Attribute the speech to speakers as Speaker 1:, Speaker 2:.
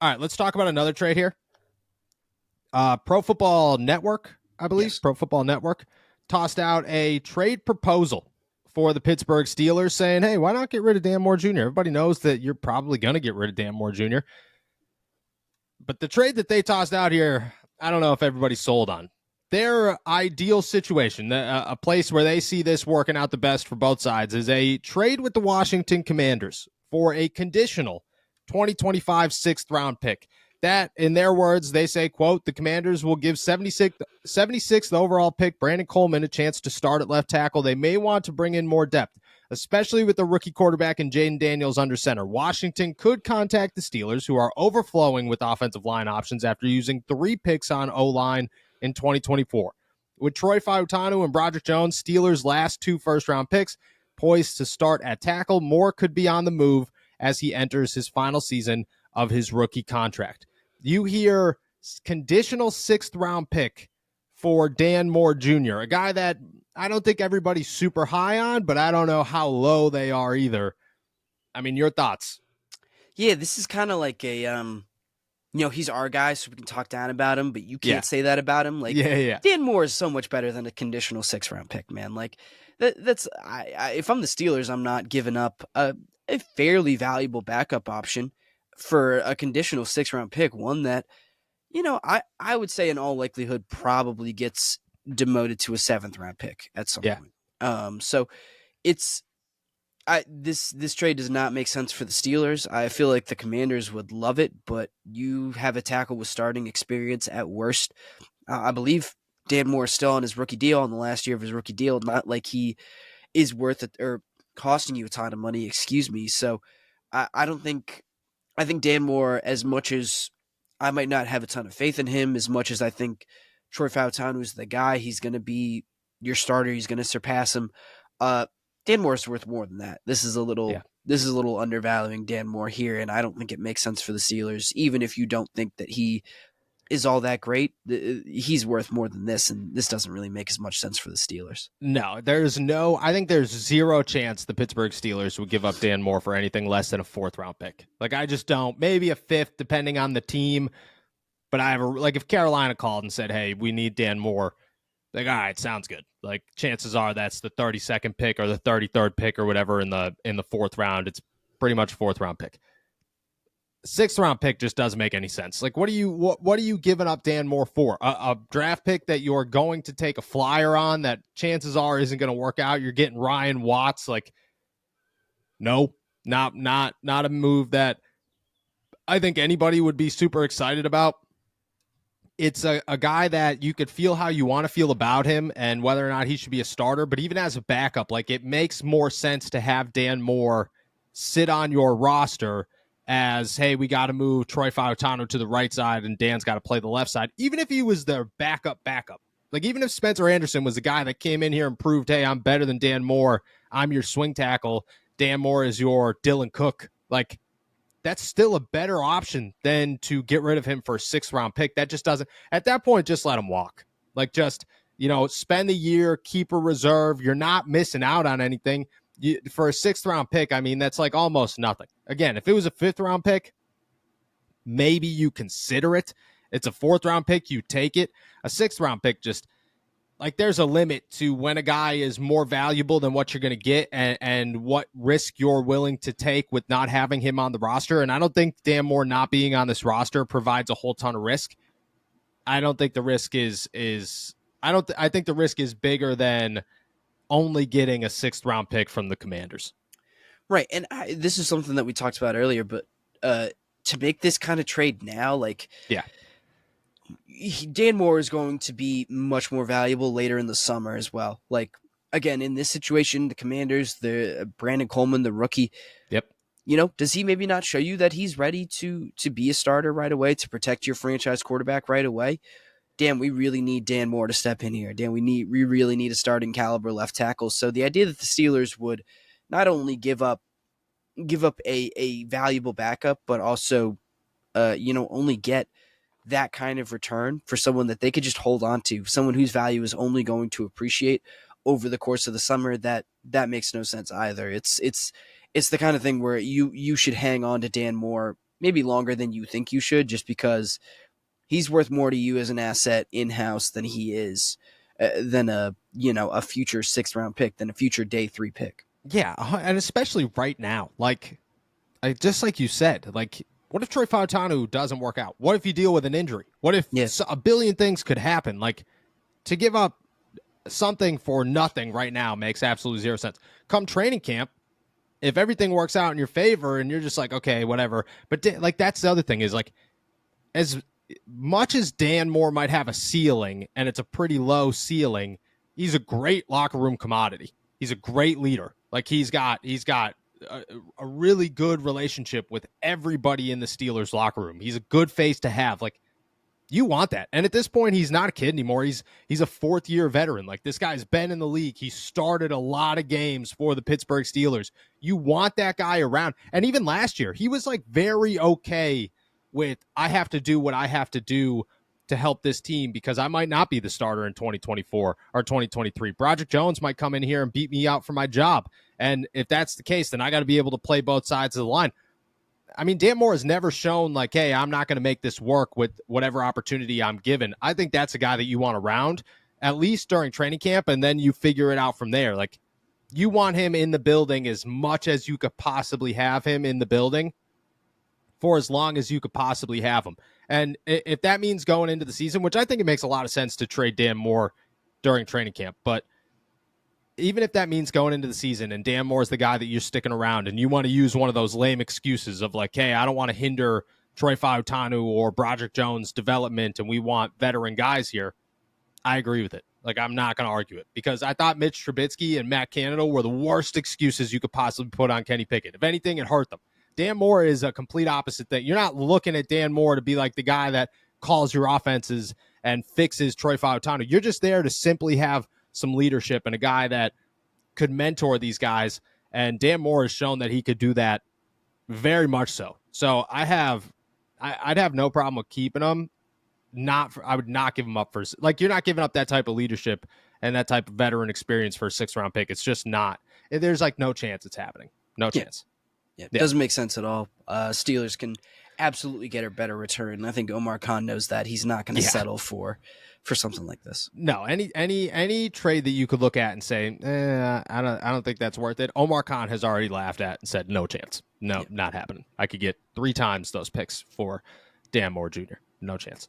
Speaker 1: All right, let's talk about another trade here. Pro Football Network, I believe,
Speaker 2: Yes.
Speaker 1: Pro Football Network, tossed out a trade proposal for the Pittsburgh Steelers saying, hey, why not get rid of Dan Moore Jr.? Everybody knows that you're probably going to get rid of Dan Moore Jr. But the trade that they tossed out here, I don't know if everybody's sold on. Their ideal situation, a place where they see this working out the best for both sides, is a trade with the Washington Commanders for a conditional 2025 sixth round pick. That, in their words, they say, quote, the Commanders will give 76th overall pick Brandon Coleman a chance to start at left tackle. They may want to bring in more depth, especially with the rookie quarterback and Jaden Daniels under center. Washington could contact the Steelers, who are overflowing with offensive line options after using 3 picks on O-line in 2024. With Troy Fautanu and Broderick Jones, Steelers' last 2 first-round picks, poised to start at tackle, Moore could be on the move as he enters his final season of his rookie contract. You hear conditional 6th-round pick for Dan Moore Jr., a guy that I don't think everybody's super high on, but I don't know how low they are either. I mean, your thoughts?
Speaker 2: Yeah, this is kind of like he's our guy, so we can talk down about him, but you can't say that about him. Like,
Speaker 1: Yeah.
Speaker 2: Dan Moore is so much better than a conditional 6th-round pick, man. Like, that's if I'm the Steelers, I'm not giving up a fairly valuable backup option for a conditional 6th-round pick, one that, I would say in all likelihood probably gets demoted to a 7th-round pick at some point. So it's this trade does not make sense for the Steelers. I feel like the Commanders would love it, but you have a tackle with starting experience at worst. I believe Dan Moore is still on his rookie deal, on the last year of his rookie deal. Not like he is worth it or costing you a ton of money. Excuse me. So I don't think. I think Dan Moore, as much as I might not have a ton of faith in him, as much as I think Troy Fautanu is the guy, he's going to be your starter. He's going to surpass him. Dan Moore's worth more than that. This is a little undervaluing Dan Moore here, and I don't think it makes sense for the Steelers. Even if you don't think that he is all that great, he's worth more than this, and this doesn't really make as much sense for the Steelers.
Speaker 1: No, I think there's zero chance the Pittsburgh Steelers would give up Dan Moore for anything less than a 4th-round pick. Like, I just don't. Maybe a 5th, depending on the team. But if Carolina called and said, hey, we need Dan Moore, like, all right, sounds good. Like, chances are that's the 32nd pick or the 33rd pick or whatever in the 4th round. It's pretty much a 4th-round pick. 6th-round pick just doesn't make any sense. Like, what are you giving up Dan Moore for? A draft pick that you're going to take a flyer on that chances are isn't going to work out. You're getting Ryan Watts. Like, no, not a move that I think anybody would be super excited about. It's a guy that you could feel how you want to feel about him and whether or not he should be a starter. But even as a backup, like, it makes more sense to have Dan Moore sit on your roster as, hey, we got to move Troy Fautanu to the right side and Dan's got to play the left side. Even if he was their backup, like, even if Spencer Anderson was the guy that came in here and proved, hey, I'm better than Dan Moore, I'm your swing tackle, Dan Moore is your Dylan Cook, like, that's still a better option than to get rid of him for a 6th-round pick. That just doesn't, at that point, just let him walk. Like, just, spend the year, keep a reserve. You're not missing out on anything. For a 6th-round pick, I mean, that's like almost nothing. Again, if it was a 5th-round pick, maybe you consider it. It's a 4th-round pick, you take it. A 6th-round pick, just, like, there's a limit to when a guy is more valuable than what you're going to get and what risk you're willing to take with not having him on the roster. And I don't think Dan Moore not being on this roster provides a whole ton of risk. I don't think the risk I think the risk is bigger than only getting a 6th-round pick from the Commanders.
Speaker 2: Right. And this is something that we talked about earlier, but to make this kind of trade now, like,
Speaker 1: yeah,
Speaker 2: Dan Moore is going to be much more valuable later in the summer as well. Like, again, in this situation, the Commanders, the Brandon Coleman, the rookie.
Speaker 1: Yep.
Speaker 2: Does he maybe not show you that he's ready to be a starter right away, to protect your franchise quarterback right away? Dan, we really need Dan Moore to step in here. Dan, we really need a starting caliber left tackle. So the idea that the Steelers would not only give up a valuable backup, but also, only get that kind of return for someone that they could just hold on to, someone whose value is only going to appreciate over the course of the summer, that makes no sense either. It's the kind of thing where you should hang on to Dan Moore maybe longer than you think you should, just because he's worth more to you as an asset in house than he is than a future 6th round pick, than a future day 3 pick.
Speaker 1: Yeah, and especially right now, just like you said, like what if Troy Fautanu doesn't work out? What if you deal with an injury? What if
Speaker 2: Yeah,
Speaker 1: a billion things could happen? Like to give up something for nothing right now makes absolutely zero sense. Come training camp, if everything works out in your favor and you're just like, okay, whatever. But like that's the other thing is like as much as Dan Moore might have a ceiling and it's a pretty low ceiling, he's a great locker room commodity. He's a great leader. Like he's got a really good relationship with everybody in the Steelers locker room. He's a good face to have. Like you want that. And at this point, he's not a kid anymore. He's a 4th-year veteran. Like this guy's been in the league. He started a lot of games for the Pittsburgh Steelers. You want that guy around. And even last year, he was like very okay with I have to do what I have to do to help this team because I might not be the starter in 2024 or 2023. Broderick Jones might come in here and beat me out for my job. And if that's the case, then I got to be able to play both sides of the line. I mean, Dan Moore has never shown like, hey, I'm not going to make this work with whatever opportunity I'm given. I think that's a guy that you want around, at least during training camp, and then you figure it out from there. Like, you want him in the building as much as you could possibly have him in the building for as long as you could possibly have him. And if that means going into the season, which I think it makes a lot of sense to trade Dan Moore during training camp, but even if that means going into the season and Dan Moore's the guy that you're sticking around and you want to use one of those lame excuses of like, hey, I don't want to hinder Troy Fautanu or Broderick Jones' development and we want veteran guys here, I agree with it. Like, I'm not going to argue it because I thought Mitch Trubisky and Matt Canada were the worst excuses you could possibly put on Kenny Pickett. If anything, it hurt them. Dan Moore is a complete opposite thing. You're not looking at Dan Moore to be like the guy that calls your offenses and fixes Troy Fautanu. You're just there to simply have some leadership and a guy that could mentor these guys. And Dan Moore has shown that he could do that very much so. So I'd have no problem with keeping him. I would not give him up for, like, you're not giving up that type of leadership and that type of veteran experience for a 6th-round pick. It's just not. There's like no chance it's happening. No chance.
Speaker 2: Yeah, it doesn't make sense at all. Steelers can absolutely get a better return. I think Omar Khan knows that. He's not going to settle for something like this.
Speaker 1: No, any trade that you could look at and say, I don't think that's worth it. Omar Khan has already laughed at and said, no chance. No, not happening. I could get 3 times those picks for Dan Moore Jr. No chance.